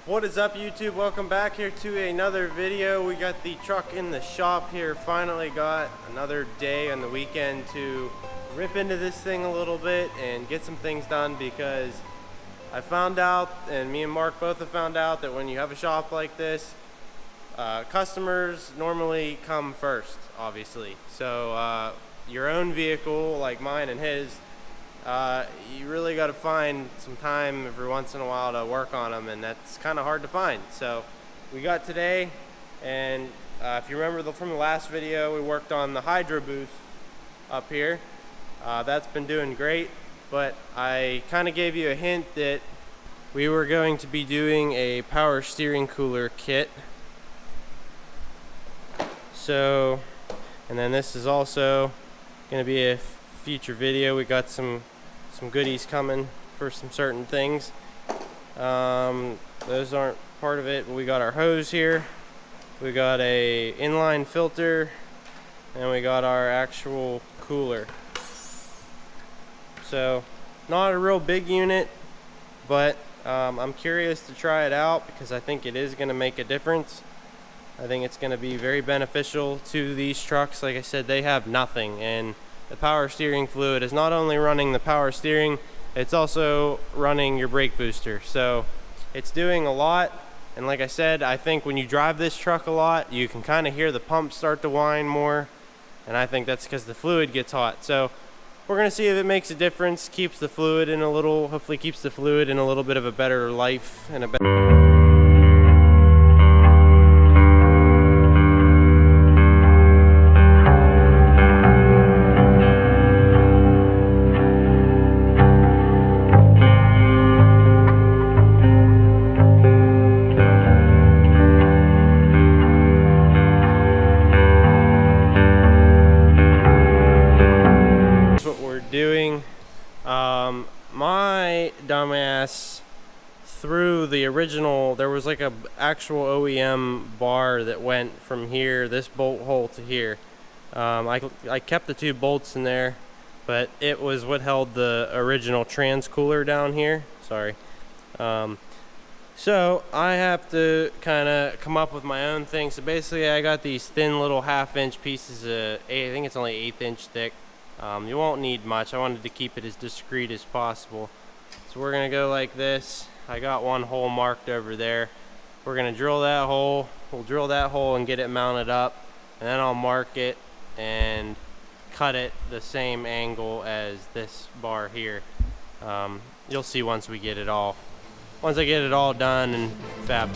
What is up, YouTube? Welcome back here to another video. We got the truck in the shop here. Finally got another day on the weekend to rip into this thing a little bit and get some things done, because I found out, and me and Mark both have found out, that when you have a shop like this, customers normally come first, obviously. So your own vehicle, like mine and his, you really got to find some time every once in a while to work on them, and that's kind of hard to find. So we got today, and if you remember from the last video, we worked on the Hydro Boost up here. That's been doing great, but I kind of gave you a hint that we were going to be doing a power steering cooler kit. So, and then this is also going to be a future video. We got some goodies coming for some certain things. Those aren't part of it, but we got our hose here, we got a inline filter, and we got our actual cooler. So not a real big unit, but I'm curious to try it out because I think it is going to make a difference. I think it's going to be very beneficial to these trucks. Like I said, they have nothing, and the power steering fluid is not only running the power steering, it's also running your brake booster. So it's doing a lot, and like I said, I think when you drive this truck a lot, you can kind of hear the pump start to whine more, and I think that's because the fluid gets hot. So we're going to see if it makes a difference, keeps the fluid in a little, hopefully keeps the fluid in a little bit of a better life and a better... doing. My dumbass threw the original, there was like a actual OEM bar that went from here, this bolt hole, to here. I kept the two bolts in there, but it was what held the original trans cooler down here. Sorry. So I have to kind of come up with my own thing. So basically I got these thin little 1/2-inch pieces of, I think it's only 1/8 inch thick. You won't need much. I wanted to keep it as discreet as possible. So we're going to go like this. I got one hole marked over there. We're going to drill that hole. We'll drill that hole and get it mounted up. And then I'll mark it and cut it the same angle as this bar here. You'll see once we get it all. Once I get it all done and fab.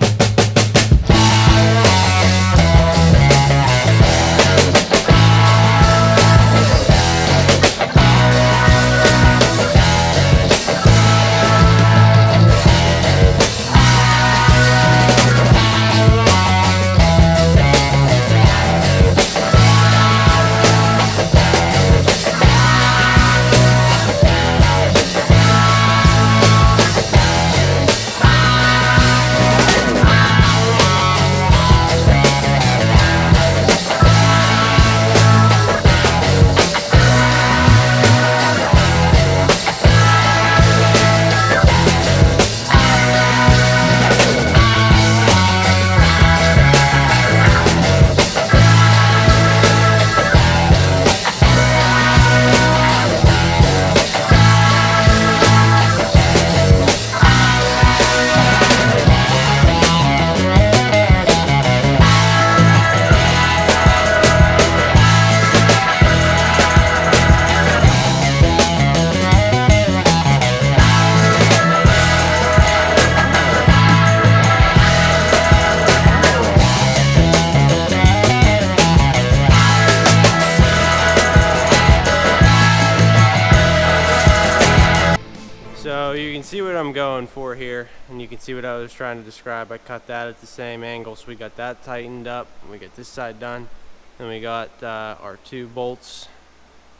So you can see what I'm going for here, and you can see what I was trying to describe. I cut that at the same angle, so we got that tightened up. We got this side done. Then we got our two bolts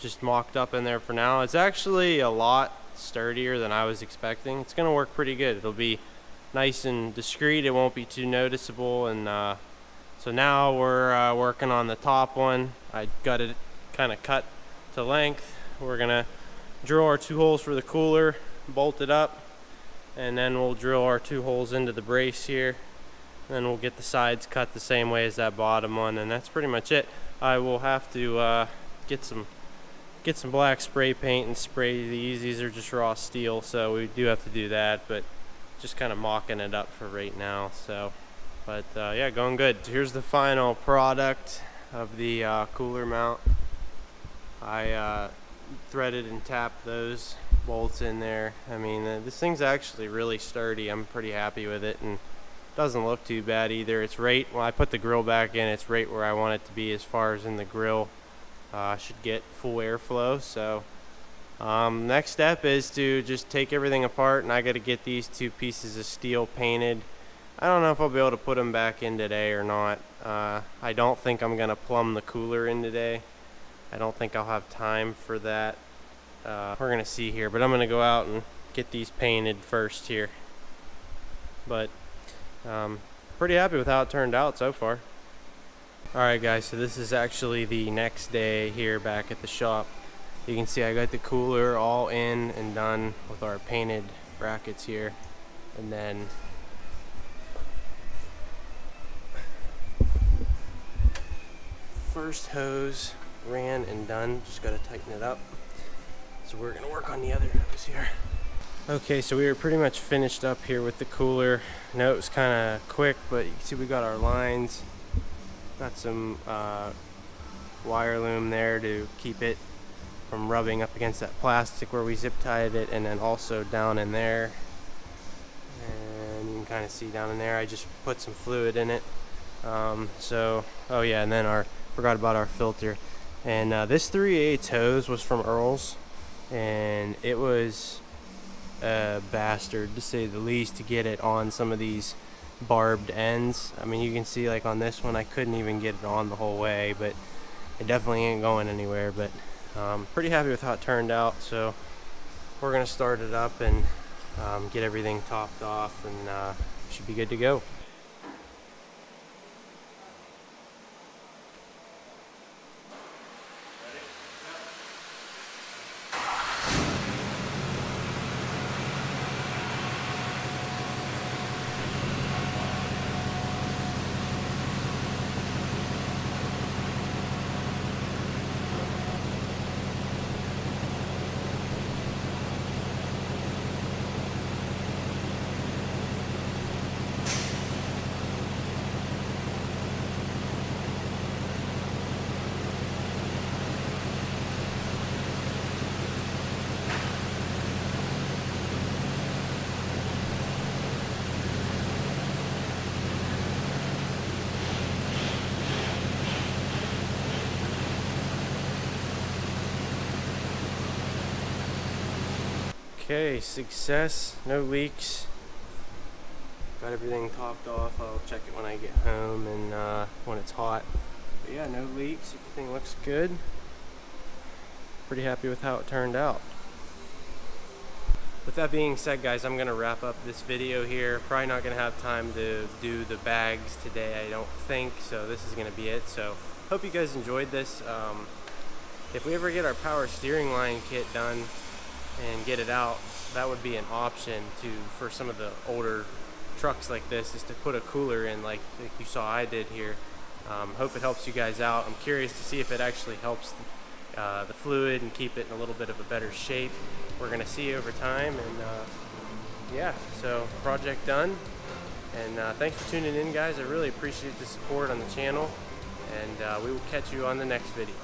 just mocked up in there for now. It's actually a lot sturdier than I was expecting. It's going to work pretty good. It'll be nice and discreet. It won't be too noticeable. And so now we're working on the top one. I got it kind of cut to length. We're going to drill our two holes for the cooler, bolt it up, and then we'll drill our 2 holes into the brace here. Then we'll get the sides cut the same way as that bottom one, and that's pretty much it. I will have to get some black spray paint and spray these. These are just raw steel, so we do have to do that, but just kind of mocking it up for right now. So, but yeah, going good. Here's the final product of the cooler mount. I threaded and tapped those bolts in there. I mean, this thing's actually really sturdy. I'm pretty happy with it, and doesn't look too bad either. It's right when I put the grill back in, it's right where I want it to be as far as in the grill. Should get full airflow. So next step is to just take everything apart, and I got to get these 2 pieces of steel painted. I don't know if I'll be able to put them back in today or not. I don't think I'm gonna plumb the cooler in today. I don't think I'll have time for that. We're gonna see here, but I'm gonna go out and get these painted first here. But pretty happy with how it turned out so far. Alright guys, so this is actually the next day here back at the shop. You can see I got the cooler all in and done with our painted brackets here. And then first hose ran and done, just gotta tighten it up. So we're gonna work on the other hose here. Okay, so we were pretty much finished up here with the cooler. I know it was kind of quick, but you can see we got our lines. Got some wire loom there to keep it from rubbing up against that plastic where we zip tied it, and then also down in there. And you can kind of see down in there, I just put some fluid in it. So, oh yeah, and then forgot about our filter. And this 3/8 hose was from Earl's, and it was a bastard to say the least to get it on some of these barbed ends. I mean, you can see like on this one I couldn't even get it on the whole way, but it definitely ain't going anywhere. But pretty happy with how it turned out. So we're gonna start it up and get everything topped off, and should be good to go. Okay, success, no leaks. Got everything topped off. I'll check it when I get home and when it's hot. But yeah, no leaks, everything looks good. Pretty happy with how it turned out. With that being said, guys, I'm gonna wrap up this video here. Probably not gonna have time to do the bags today, I don't think, so this is gonna be it. So hope you guys enjoyed this. If we ever get our power steering line kit done and get it out, that would be an option for some of the older trucks like this, is to put a cooler in like you saw I did here. Hope it helps you guys out. I'm curious to see if it actually helps the fluid and keep it in a little bit of a better shape. We're gonna see over time, and yeah, so project done. And thanks for tuning in, guys. I really appreciate the support on the channel, and we will catch you on the next video.